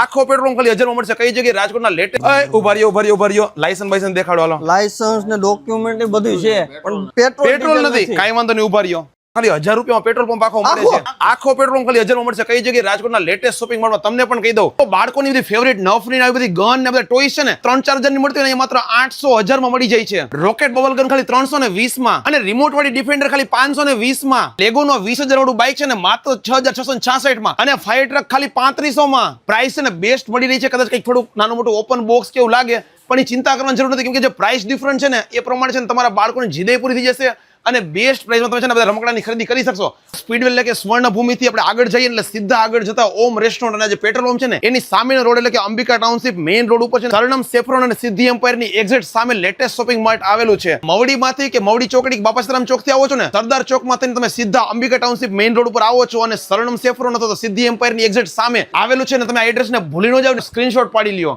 આખો petrol pump ખાલી 1000 માં મળશે. કઈ જગ્યાએ? રાજકોટના લેટેસ્ટ. ઉભા રહ્યો લાયસન્સ બાયસન્સ દેખાડો હાલો. લાયસન્સ ને ડોક્યુમેન્ટ ને બધું છે પણ પેટ્રોલ નથી. કાઈ વાંધો નહીં, ઉભા રહ્યો. ખાલી 1000 રૂપિયામાં પેટ્રોલ પંપ આખો મળે છે. આખો પેટ્રોલ પંપ ખાલી 1000 માં મળશે. કઈ જગ્યાએ? રાજકોટના લેટેસ્ટ શોપિંગ મોલમાં. તમને પણ કહી દઉં, તો બાળકોની બધી ફેવરિટ નફની આવી બધી ગન ને બધા ટોયસ છે ને 3-4 હજાર ની મળતી હોય ને, માત્ર 800-1000 માં મળી જાય છે. રોકેટ બબલ ગન ખાલી 320 માં, અને રિમોટ વાળી ડિફેન્ડર ખાલી 520 માં. લેગો નો 20000 વાળું બાઇક છે ને માત્ર 6666 માં, અને ફાયર ટ્રક ખાલી 3500 માં. પ્રાઇસ છે ને બેસ્ટ મળી રહી છે. કદાચ કંઈક થોડું નાનું મોટું ઓપન બોક્સ કેવું લાગે, પણ એ ચિંતા કરવાની જરૂર નથી, કેમ કે જે પ્રાઇસ ડિફરન્સ છે ને એ પ્રમાણે છે ને તમારા બાળકોની જીદે પૂરી થઈ જશે. અને બેસ્ટ પ્રાઇસમાં તમે છે ને બધા રમકડાની ખરીદી કરી શકશો. સ્પીડવેલ એટલે કે સ્વર્ણભૂમિથી આપણે આગળ જઈએ એટલે સીધા આગળ જતા ઓમ રેસ્ટોરન્ટ અને જે પેટ્રોલ પંપ છે ને એની સામેનો રોડ એટલે કે અંબિકા ટાઉનશીપ મેઇન રોડ ઉપર છે સરણમ સેફ્રોન અને સિદ્ધિ એમ્પાયર ની એક્ઝેક્ટ સામે લેટેસ્ટ શોપિંગ માર્ટ આવેલું છે. મવડીમાંથી કે મવડી ચોકડી બાપાસીરામ ચોક થી આવો છો ને, સરદાર ચોકમાં થઈને તમે સીધા અંબિકા ટાઉનશીપ મેઇન રોડ ઉપર આવો છો, અને સરણમ સેફ્રોન અથવા તો સિદ્ધિ એમ્પાયર ની એક્ઝેક્ટ સામે આવેલું છે ને. તમે આ એડ્રેસ ને ભૂલી ન જાવ, સ્ક્રીનશોટ પાડી લ્યો.